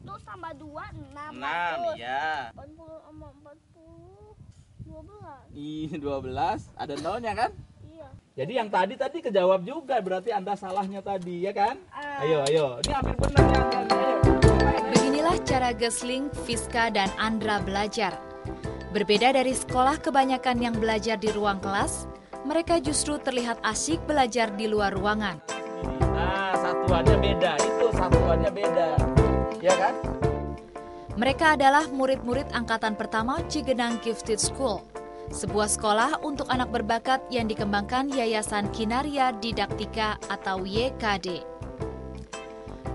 1 tambah 2, 6. 6, ya. 40 sama 40, 12. 12, ada nolnya kan? Iya. Jadi yang tadi kejawab juga, berarti Anda salahnya tadi, ya kan? Ayo. Ini hampir benar ya, Anda. Ayo. Beginilah cara Gesling, Fiska, dan Andra belajar. Berbeda dari sekolah kebanyakan yang belajar di ruang kelas, mereka justru terlihat asyik belajar di luar ruangan. Nah, satuannya beda, itu satuannya beda, ya kan? Mereka adalah murid-murid angkatan pertama Cigenang Gifted School, sebuah sekolah untuk anak berbakat yang dikembangkan Yayasan Kinaria Didaktika atau YKD.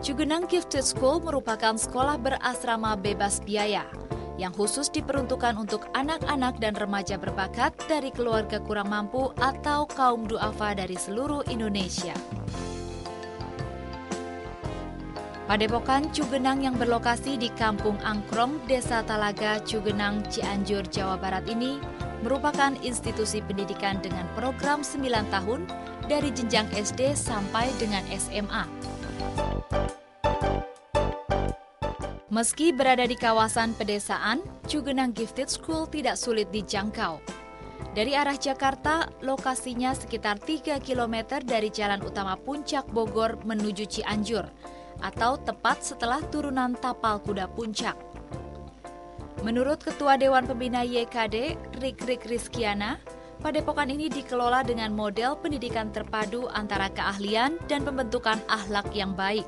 Cigenang Gifted School merupakan sekolah berasrama bebas biaya yang khusus diperuntukkan untuk anak-anak dan remaja berbakat dari keluarga kurang mampu atau kaum duafa dari seluruh Indonesia. Padepokan Cugenang yang berlokasi di Kampung Angkrong, Desa Talaga, Cugenang, Cianjur, Jawa Barat ini merupakan institusi pendidikan dengan program 9 tahun dari jenjang SD sampai dengan SMA. Meski berada di kawasan pedesaan, Cugenang Gifted School tidak sulit dijangkau. Dari arah Jakarta, lokasinya sekitar 3 km dari Jalan Utama Puncak Bogor menuju Cianjur, atau tepat setelah turunan Tapal Kuda Puncak. Menurut Ketua Dewan Pembina YKD, Rik Rizkiana, padepokan ini dikelola dengan model pendidikan terpadu antara keahlian dan pembentukan akhlak yang baik.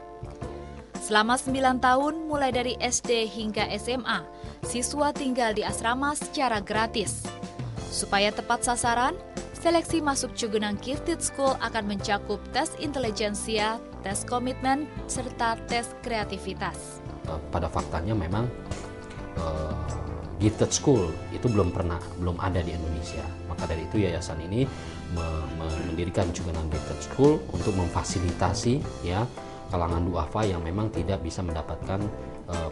Selama 9 tahun, mulai dari SD hingga SMA, siswa tinggal di asrama secara gratis. Supaya tepat sasaran, seleksi masuk Cugenang Gifted School akan mencakup tes intelijensia, tes komitmen, serta tes kreativitas. Pada faktanya memang Gifted School itu belum ada di Indonesia. Maka dari itu yayasan ini mendirikan Cugenang Gifted School untuk memfasilitasi ya kalangan duafa yang memang tidak bisa mendapatkan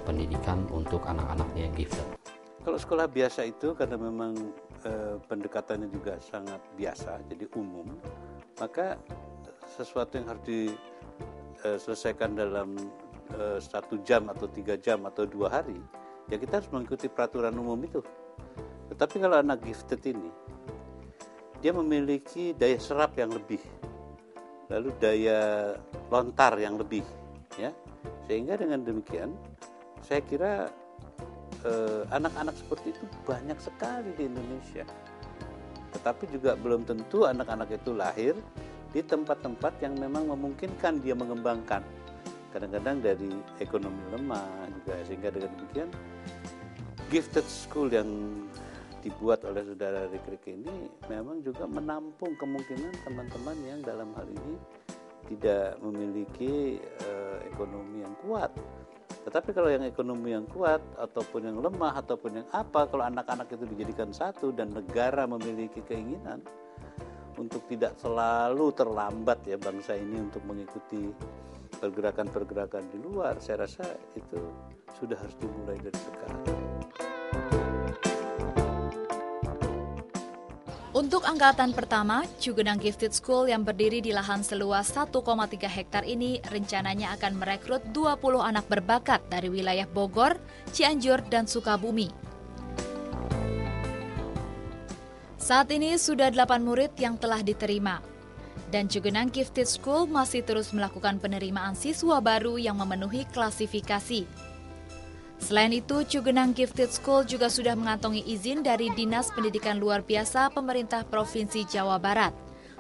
pendidikan untuk anak-anaknya yang gifted. Kalau sekolah biasa itu karena memang pendekatannya juga sangat biasa, jadi umum, maka sesuatu yang harus diselesaikan dalam 1 jam atau 3 jam atau 2 hari, ya kita harus mengikuti peraturan umum itu. Tetapi kalau anak gifted ini, dia memiliki daya serap yang lebih, lalu daya lontar yang lebih, ya, sehingga dengan demikian saya kira anak-anak seperti itu banyak sekali di Indonesia. Tetapi juga belum tentu anak-anak itu lahir di tempat-tempat yang memang memungkinkan dia mengembangkan. Kadang-kadang dari ekonomi lemah juga, sehingga dengan demikian gifted school yang dibuat oleh saudara Rik ini memang juga menampung kemungkinan teman-teman yang dalam hal ini tidak memiliki ekonomi yang kuat. Tetapi kalau yang ekonomi yang kuat ataupun yang lemah ataupun yang apa, kalau anak-anak itu dijadikan satu dan negara memiliki keinginan untuk tidak selalu terlambat ya bangsa ini untuk mengikuti pergerakan-pergerakan di luar, saya rasa itu sudah harus dimulai dari sekarang. Untuk angkatan pertama, Cugenang Gifted School yang berdiri di lahan seluas 1,3 hektar ini rencananya akan merekrut 20 anak berbakat dari wilayah Bogor, Cianjur, dan Sukabumi. Saat ini sudah 8 murid yang telah diterima. Dan Cugenang Gifted School masih terus melakukan penerimaan siswa baru yang memenuhi klasifikasi. Selain itu, Cugenang Gifted School juga sudah mengantongi izin dari Dinas Pendidikan Luar Biasa Pemerintah Provinsi Jawa Barat,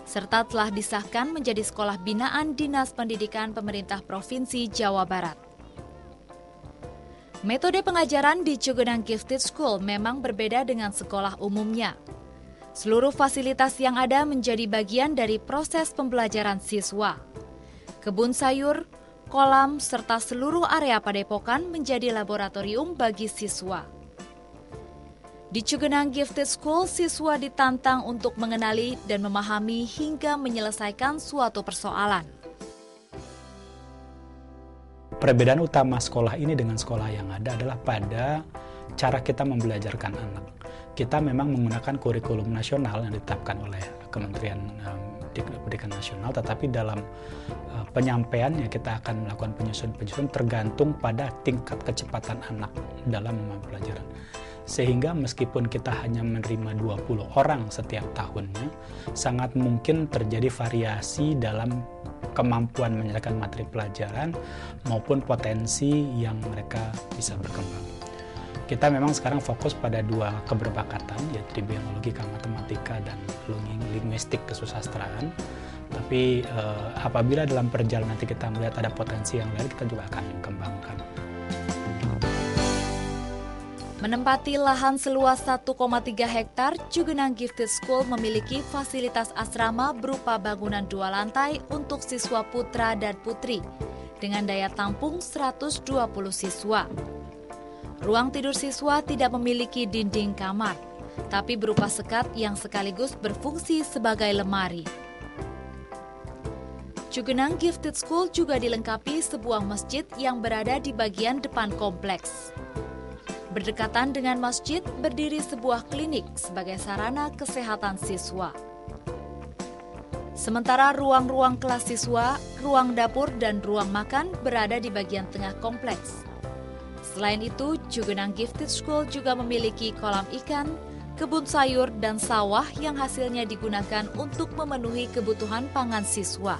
serta telah disahkan menjadi sekolah binaan Dinas Pendidikan Pemerintah Provinsi Jawa Barat. Metode pengajaran di Cugenang Gifted School memang berbeda dengan sekolah umumnya. Seluruh fasilitas yang ada menjadi bagian dari proses pembelajaran siswa. Kebun sayur, kolam, serta seluruh area padepokan menjadi laboratorium bagi siswa. Di Cugenang Gifted School, siswa ditantang untuk mengenali dan memahami hingga menyelesaikan suatu persoalan. Perbedaan utama sekolah ini dengan sekolah yang ada adalah pada cara kita membelajarkan anak. Kita memang menggunakan kurikulum nasional yang ditetapkan oleh Kementerian pendidikan nasional, tetapi dalam penyampaiannya kita akan melakukan penyusun tergantung pada tingkat kecepatan anak dalam memahami pelajaran. Sehingga meskipun kita hanya menerima 20 orang setiap tahunnya, sangat mungkin terjadi variasi dalam kemampuan menyelesaikan materi pelajaran maupun potensi yang mereka bisa berkembang. Kita memang sekarang fokus pada 2 keberbakatan, yaitu di biologi, matematika, dan linguistik kesusastraan. Tapi apabila dalam perjalanan nanti kita melihat ada potensi yang lain, kita juga akan kembangkan. Menempati lahan seluas 1,3 hektar, Cugenang Gifted School memiliki fasilitas asrama berupa bangunan 2 lantai untuk siswa putra dan putri dengan daya tampung 120 siswa. Ruang tidur siswa tidak memiliki dinding kamar, tapi berupa sekat yang sekaligus berfungsi sebagai lemari. Cugenang Gifted School juga dilengkapi sebuah masjid yang berada di bagian depan kompleks. Berdekatan dengan masjid berdiri sebuah klinik sebagai sarana kesehatan siswa. Sementara ruang-ruang kelas siswa, ruang dapur, dan ruang makan berada di bagian tengah kompleks. Selain itu, Cugenang Gifted School juga memiliki kolam ikan, kebun sayur, dan sawah yang hasilnya digunakan untuk memenuhi kebutuhan pangan siswa.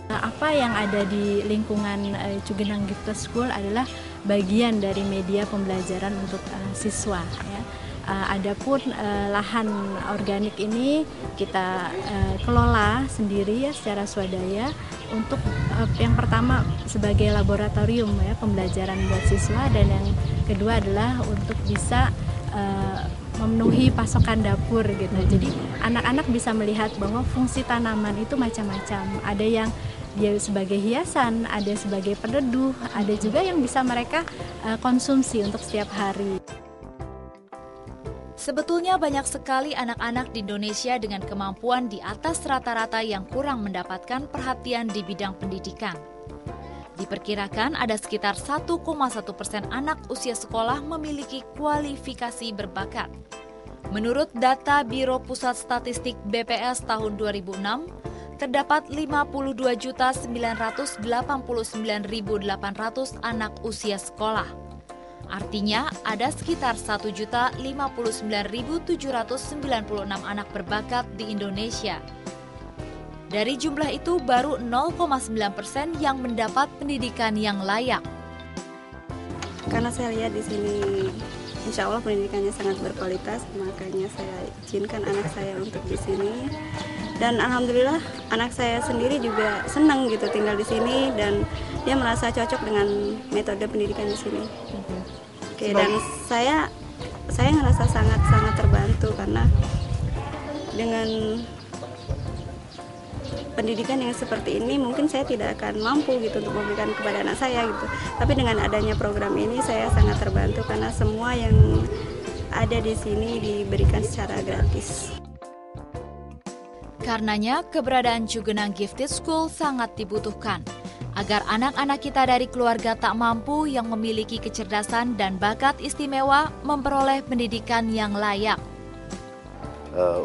Apa yang ada di lingkungan Cugenang Gifted School adalah bagian dari media pembelajaran untuk siswa. Ya. Adapun lahan organik ini kita kelola sendiri ya secara swadaya untuk yang pertama sebagai laboratorium ya pembelajaran buat siswa, dan yang kedua adalah untuk bisa memenuhi pasokan dapur gitu. Jadi anak-anak bisa melihat bahwa fungsi tanaman itu macam-macam. Ada yang dia sebagai hiasan, ada sebagai peneduh, ada juga yang bisa mereka konsumsi untuk setiap hari. Sebetulnya banyak sekali anak-anak di Indonesia dengan kemampuan di atas rata-rata yang kurang mendapatkan perhatian di bidang pendidikan. Diperkirakan ada sekitar 1,1% anak usia sekolah memiliki kualifikasi berbakat. Menurut data Biro Pusat Statistik BPS tahun 2006, terdapat 52.989.800 anak usia sekolah. Artinya, ada sekitar 1.059.796 anak berbakat di Indonesia. Dari jumlah itu, baru 0,9% yang mendapat pendidikan yang layak. Karena saya lihat di sini, insya Allah pendidikannya sangat berkualitas, makanya saya izinkan anak saya untuk di sini. Dan alhamdulillah anak saya sendiri juga senang gitu tinggal di sini, dan dia merasa cocok dengan metode pendidikan di sini. Oke, dan saya ngerasa sangat terbantu karena dengan pendidikan yang seperti ini mungkin saya tidak akan mampu gitu untuk memberikan kepada anak saya gitu. Tapi dengan adanya program ini saya sangat terbantu karena semua yang ada di sini diberikan secara gratis. Karenanya, keberadaan Cugenang Gifted School sangat dibutuhkan agar anak-anak kita dari keluarga tak mampu yang memiliki kecerdasan dan bakat istimewa memperoleh pendidikan yang layak.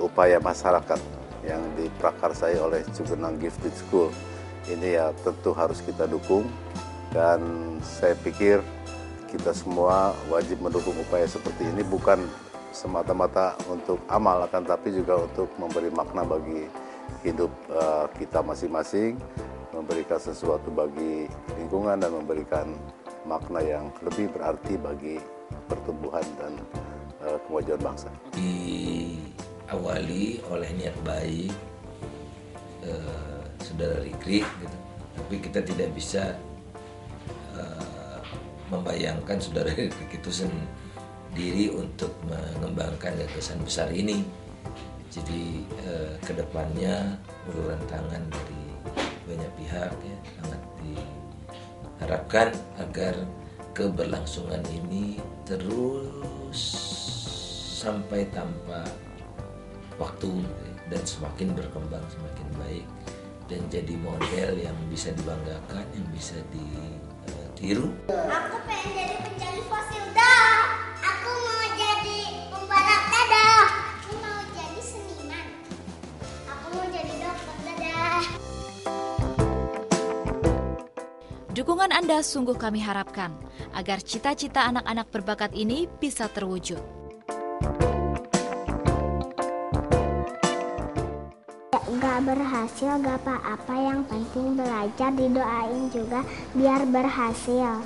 Upaya masyarakat yang diprakarsai oleh Cugenang Gifted School ini ya tentu harus kita dukung, dan saya pikir kita semua wajib mendukung upaya seperti ini, bukan semata-mata untuk amal, akan tapi juga untuk memberi makna bagi hidup kita masing-masing, memberikan sesuatu bagi lingkungan, dan memberikan makna yang lebih berarti bagi pertumbuhan dan kemajuan bangsa. Diawali oleh niat baik Saudara Rikri gitu. Tapi kita tidak bisa membayangkan Saudara Rikri itu sendiri untuk mengembangkan gagasan besar ini. Jadi kedepannya uluran tangan dari banyak pihak ya, sangat diharapkan agar keberlangsungan ini terus sampai tanpa waktu dan semakin berkembang semakin baik dan jadi model yang bisa dibanggakan, yang bisa ditiru. Aku pengen jadi pencari fosil dah. Aku mau jadi pembalap dah. Aku mau jadi seniman. Aku mau Dukungan Anda sungguh kami harapkan agar cita-cita anak-anak berbakat ini bisa terwujud. Gak berhasil, gak apa-apa, yang penting belajar, didoain juga biar berhasil.